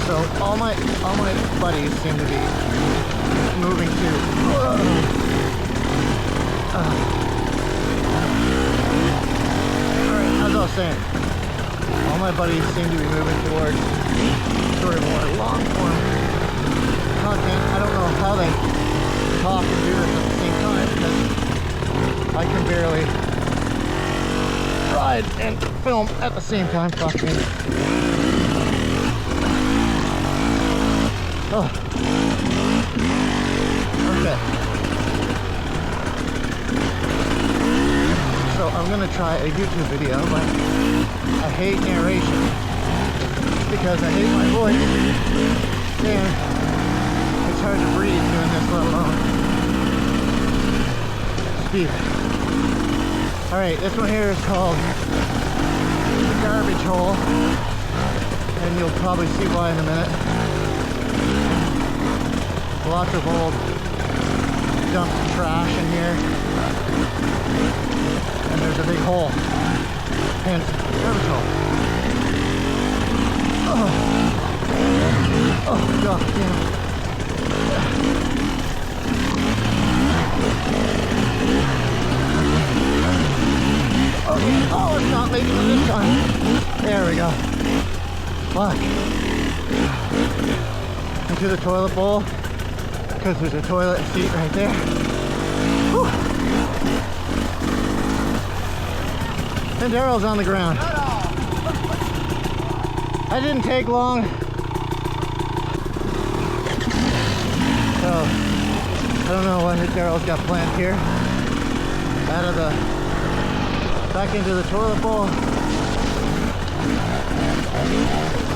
So all my buddies seem to be moving to. Alright, as I was saying, all my buddies seem to be moving towards sort of more long form content. I don't know how they talk and do this at the same time because I can barely ride and film at the same time. Fuck me. Oh. Okay. So I'm gonna try a YouTube video, but I hate narration because I hate my voice and it's hard to breathe doing this, let alone speak. Alright, this one here is called the Garbage Hole, and you'll probably see why in a minute. Lots of old dumped trash in here, and there's a big hole, hence garbage hole. Oh god damn. Oh, it's not making it this time. There we go. Fuck. Into the toilet bowl, because there's a toilet seat right there. Whew. And Daryl's on the ground. That didn't take long. So, I don't know what Daryl's got planned here. Out of the, back into the toilet bowl.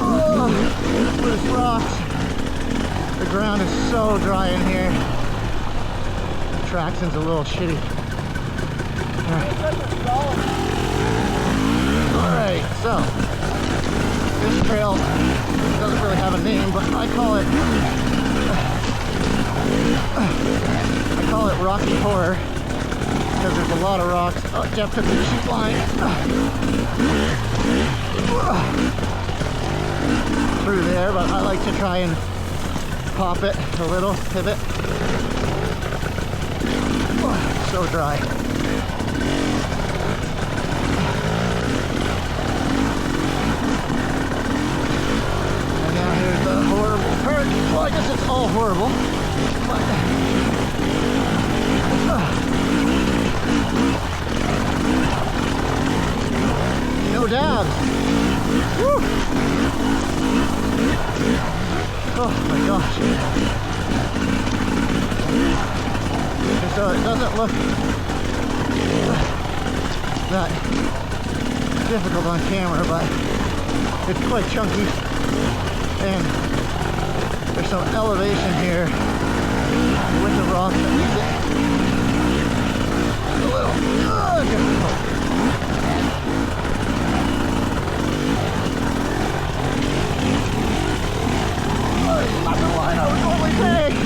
Oh, loose rocks. The ground is so dry in here. The traction's a little shitty. Alright, so this trail doesn't really have a name, but I call it Rocky Horror because there's a lot of rocks. Oh, Jeff took the sheet line through there, but I like to try and pop it a little, pivot. Oh, so dry. And now here's the horrible part. Well, I guess it's all horrible. But, no dabs. Woo! Oh my gosh. And so it doesn't look that difficult on camera, but it's quite chunky and there's some elevation here with the rocks that makes it a little difficult. Not the line I would normally take.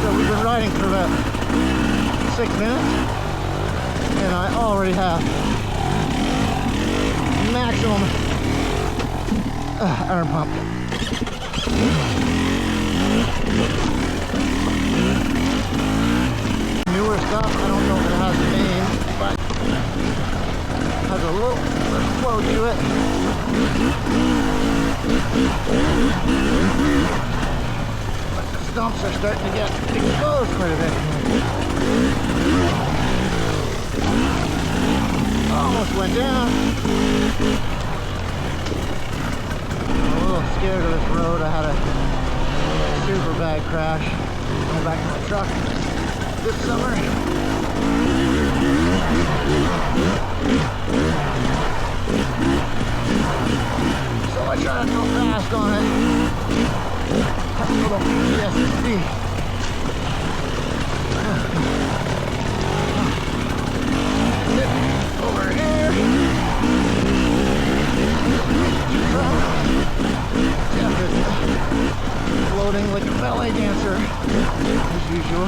So we've been riding for about 6 minutes, and I already have maximum arm pump. Newer stuff, I don't know if it has a name, but has a little flow to it. But the stumps are starting to get exposed quite a bit. Almost went down. I'm a little scared of this road. I had a super bad crash going back to my truck this summer. So I try not to go fast on it. Have a little PTSD. Over here. Jeff is floating like a ballet dancer, as usual.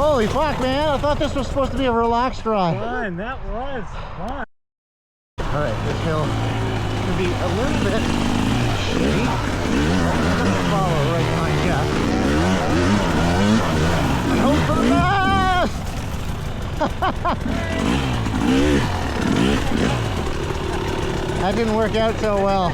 Holy fuck, man. I thought this was supposed to be a relaxed ride. Fun, that was fun. Alright, this hill can be a little bit shitty. I'm gonna follow right behind Jeff. I hope for the best! That didn't work out so well.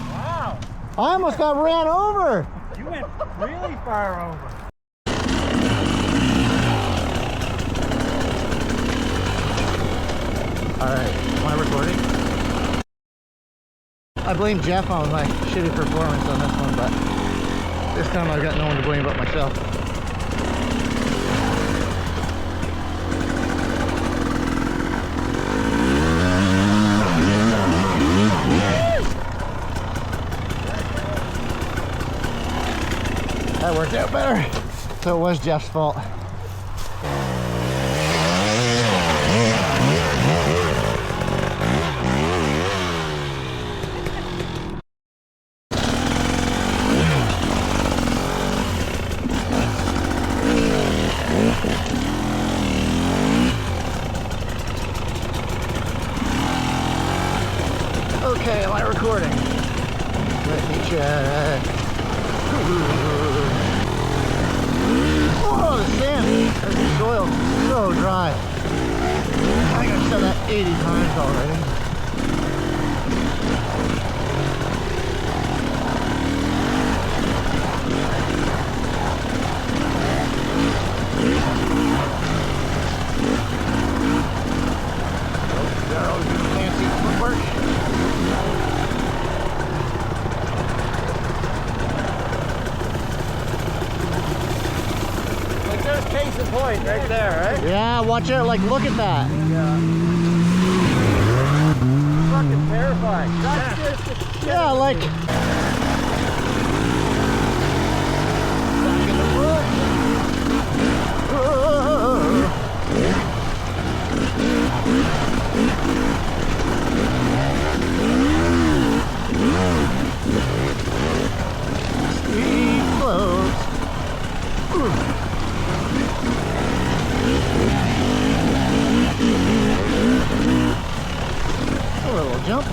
Wow! I almost got ran over! You went really far over. Alright, am I recording? I blame Jeff on my shitty performance on this one, but this time I've got no one to blame but myself. That worked out better. So it was Jeff's fault. Okay, am I recording? Let me check. Oh, the sand, the soil is so dry. I think I've said that 80 times already. Oh, they're always doing fancy footwork. Case in point right there, right? Yeah, watch out, like look at that. Yeah. Fucking terrifying. That's just Yeah, like back in the woods. Steep slopes. A little jump.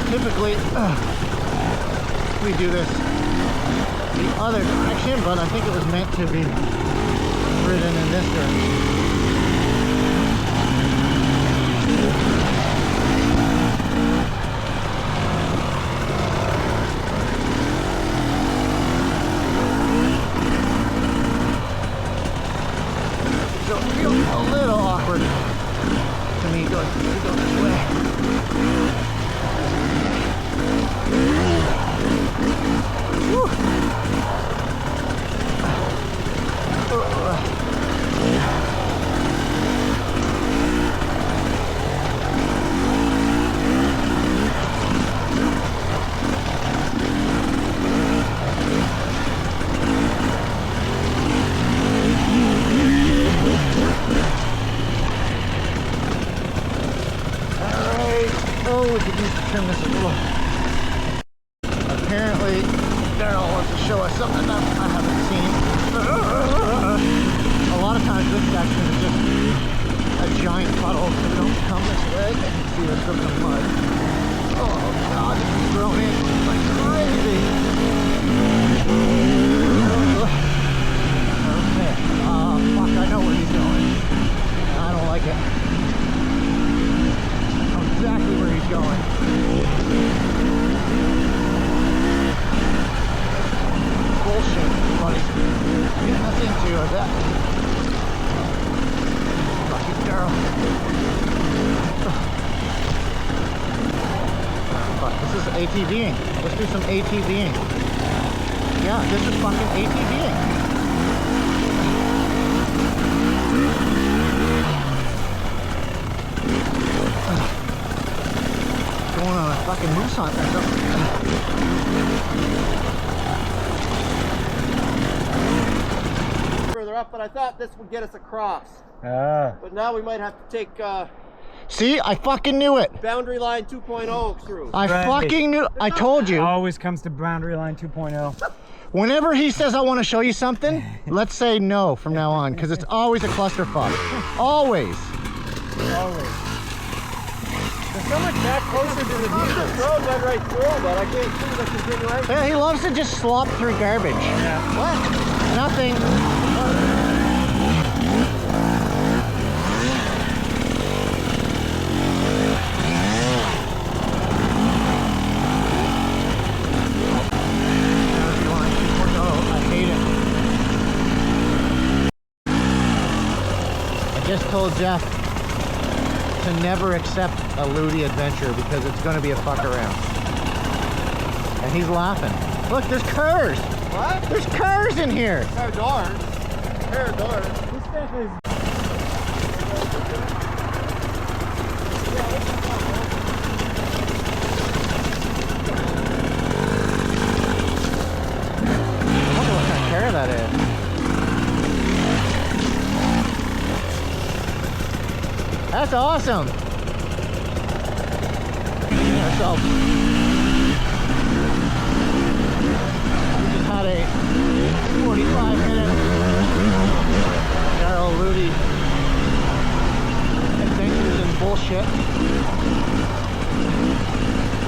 Typically, we do this the other direction, but I think it was meant to be ridden in this direction. So it feels a little awkward to me to go this way. Woo. Oh, we could use to trim this a little. Apparently, Daryl wants to show us something that I haven't seen. A lot of times this section is just a giant puddle, so we don't come this way. I can see there's still some mud. Oh god, this is thrown in like crazy. Okay, fuck, I know where he's going. I don't like it. Exactly where he's going. Bullshit, buddy. Getting us into, I bet. Fucking girl. Fuck, this is ATVing. Let's do some ATVing. Yeah, this is fucking ATVing. Going on a fucking moose hunt or something. further further up, but I thought this would get us across. Ah. But now we might have to take See, I fucking knew it. boundary line 2.0 through. I Right. fucking knew. I told It you. always comes to boundary line 2.0. Whenever he says I want to show you something, let's say no from now on, because it's always a clusterfuck. Always. Always. There's so much back closer to the This vehicles. road went right through, but I can't see the continuation. Yeah, he loves to just slop through garbage. Yeah. What? Nothing. I hate it. I just told Jeff to never accept a Ludi adventure because it's going to be a fuck around. And he's laughing. Look, there's cars. What? There's cars in here. Pair of doors. Pair of doors. This stuff is... I wonder what kind of car that is. That's awesome. That's all. We just had a 45-minute Daryl Ludi adventures and bullshit.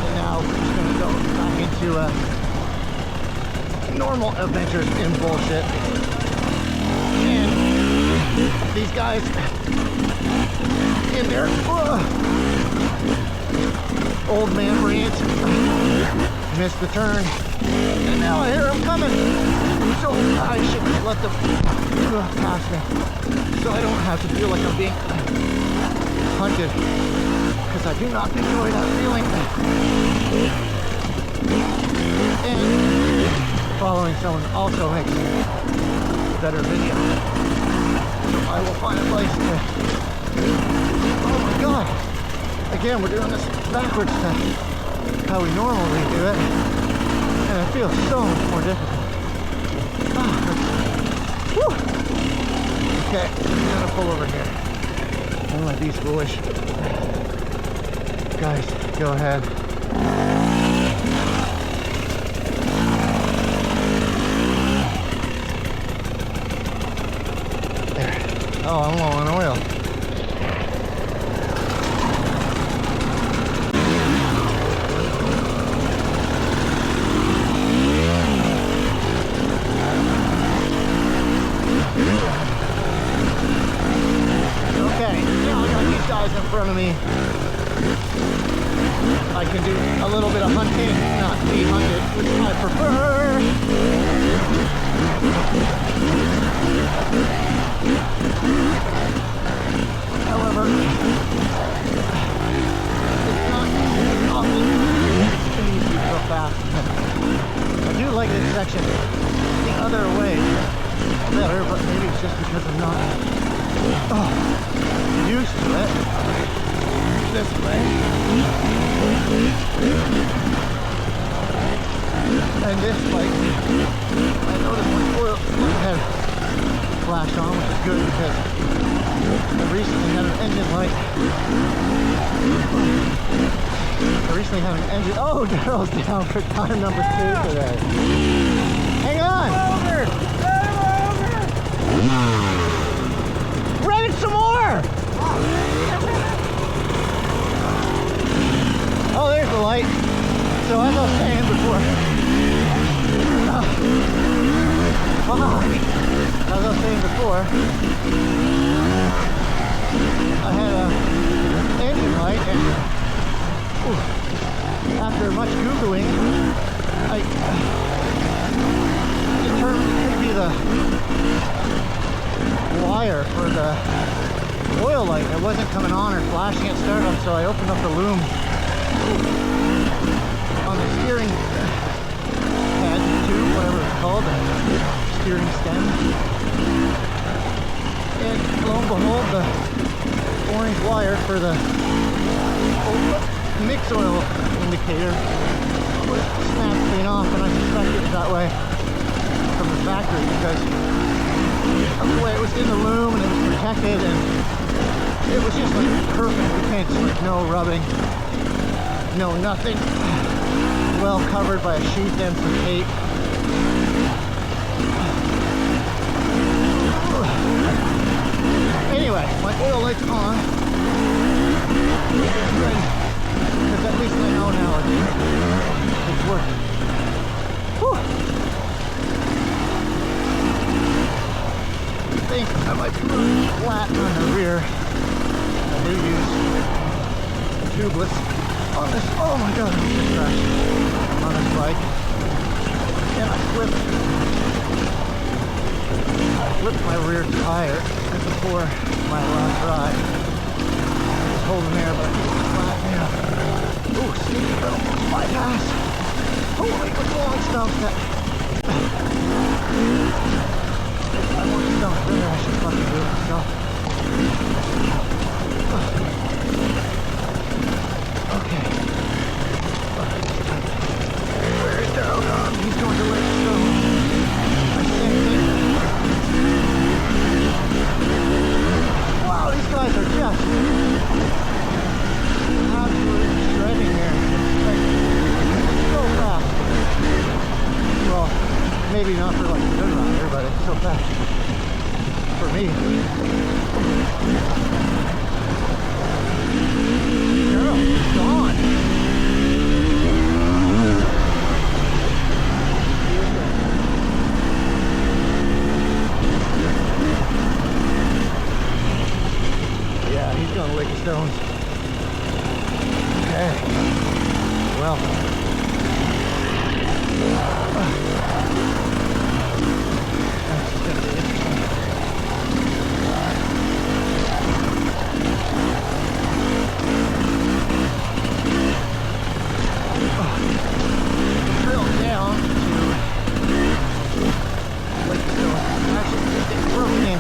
And now we're just gonna go back into normal adventures in bullshit. And these guys in their old man rant missed the turn, and now I hear them coming, so I should let them pass me so I don't have to feel like I'm being hunted, because I do not enjoy that feeling. And following someone also makes better video, so I will find a place to... Oh my god! Again, we're doing this backwards to how we normally do it, and it feels so much more difficult. Whew. Okay, I'm gonna pull over here. I'm gonna be foolish. Guys, go ahead. There. Oh, I'm low on oil. Okay, now I got these guys in front of me. I can do a little bit of hunting, not be hunted, which I prefer. However, it's not often easy to go fast. I do like this section the other way better, but maybe it's just because I'm not used to it this way. And this bike, I noticed my oil had flashed on, which is good because I recently had an engine light. Oh, Daryl's down for time number 2 today. Hang on! Rev it some more! Oh, there's the light. So as I was saying before, as I was saying before, I had an engine light, and after much Googling, I determined it could be the wire for the oil light. It wasn't coming on or flashing at startup, so I opened up the loom on the steering head tube, whatever it's called, the steering stem. And lo and behold, the orange wire for the mix oil indicator was snapped clean off, and I suspect it was that way from the factory because of the was in the loom and it was protected, and it was just like perfect pinch, like no rubbing, no nothing. Well covered by a sheath and some tape. Anyway, my oil light's on. Good. Because at least I know now it's working. Whew. I think I might be running flat on the rear. I do use tubeless on this. Oh my god, I'm gonna crash on this bike. And I flipped my rear tire before my last ride. It's holding there, but I think it's flat now. Ooh, sneaky little bypass. Holy, what's long stuff that. I want to stop there, I should fucking do it myself. Okay. Where is down? He's going to let it go. I sent it. Wow, these guys are just absolutely shredding here. It's so fast. Well, maybe not for like a good rider, but it's so fast for me. Girl, it's gone. Yeah, he's gonna lick his stones. Okay. Well. That's gonna be interesting. Drill down to lick the stones. Actually, it's broken in.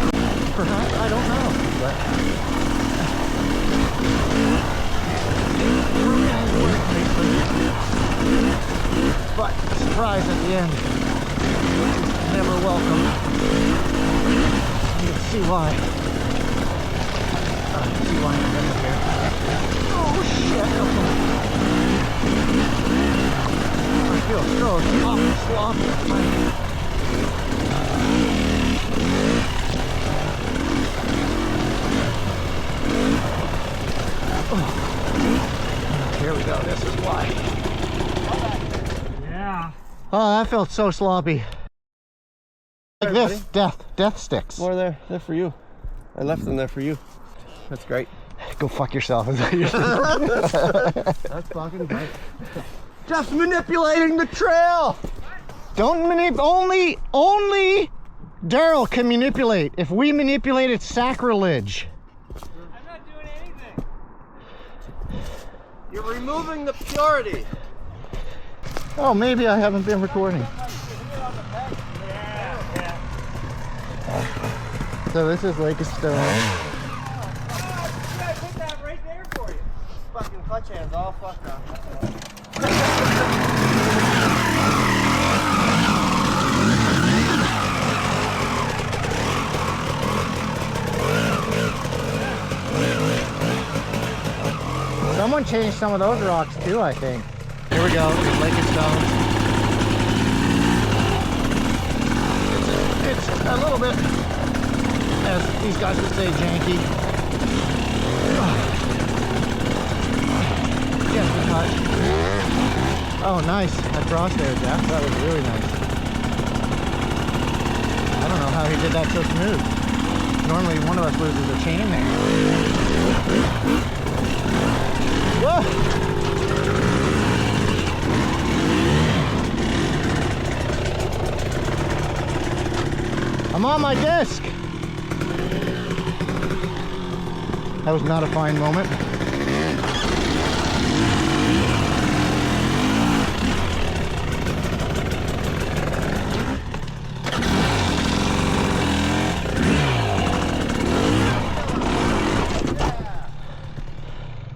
Perhaps, I don't know. But but a surprise at the end, which is never welcome. You can see why. You can see why I'm up here. Oh shit! I feel so sloppy. Here we go, this is why. Yeah. Oh, that felt so sloppy. Like this, death sticks. More there, they're for you. I left them there for you. That's great. Go fuck yourself. That's fucking great. Just manipulating the trail. Don't manipulate. Only Daryl can manipulate. If we manipulate, it's sacrilege. I'm not doing anything. You're removing the purity. Oh, maybe I haven't been recording. Yeah. So this is Lake of Stone. I put that right there for you. Fucking clutch hands all fucked up. Someone changed some of those rocks too, I think. Here we go, Lake of Stone. It's a little bit, as these guys would say, janky. Just a touch. Oh, nice. That cross there, Jeff. That was really nice. I don't know how he did that so smooth. Normally one of us loses a chain there. Whoa! I'm on my disc. That was not a fine moment.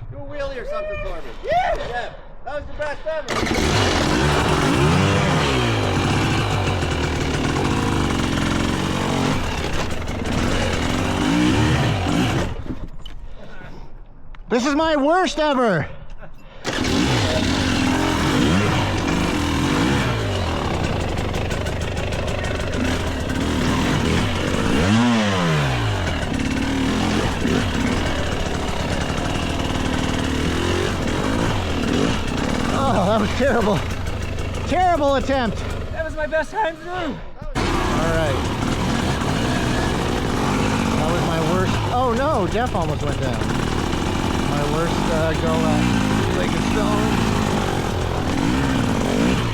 Do a wheelie or something for me. Yeah! That was the best ever. This is my worst ever. Oh, that was terrible. Terrible attempt. That was my best time through. All right. That was my worst. Oh no, Jeff almost went down. My worst go at Lake of Stone.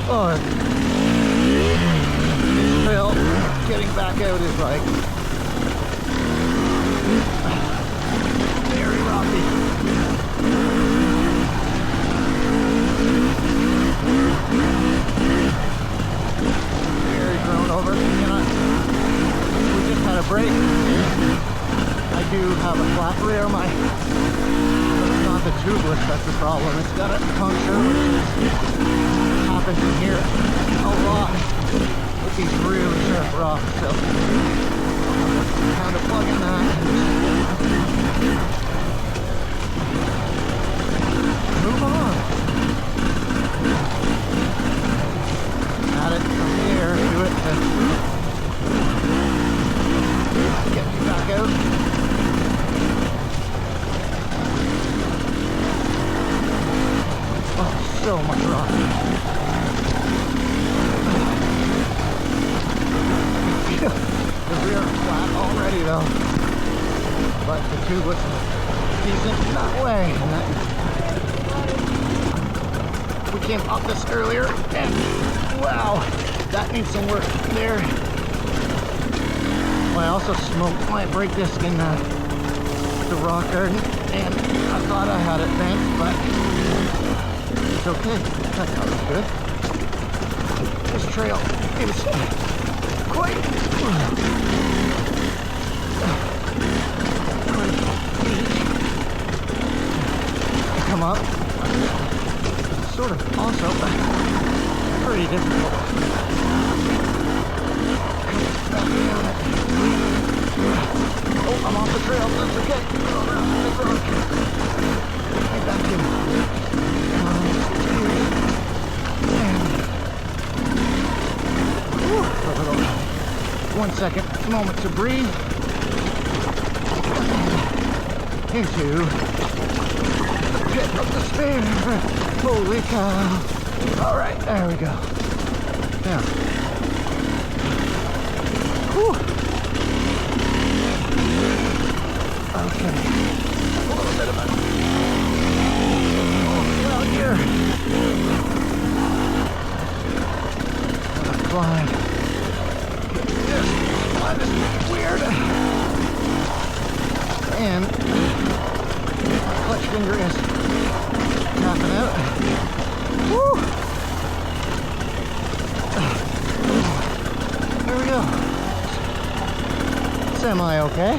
Oh, Phil getting back out is like very rocky. Very grown over. We just had a break. I do have a flat rear, but it's not the tubeless that's the problem. It's got a puncture, which happens in here a lot with these really sharp rocks. So I'm kind of plugging that. Move on. At it from here, do it to get me back out. Oh, so much rock. The rear flat already though, but the tubeless is decent in that way. And that, we came up this earlier and wow, that needs some work there. Well, I also smoked my brake disc in the rock garden, and I thought I had it bent, but it's okay. That was good. This trail is quite come up. Sort of also, but pretty difficult. Oh, I'm off the trail. That's okay. Get back in. One second, moment to breathe. Into the pit of despair. Holy cow. All right, there we go. Now. Whew. Okay. A little bit of a out here. Climb. This climb is weird. And my clutch finger is tapping out. Woo! There we go. Semi okay.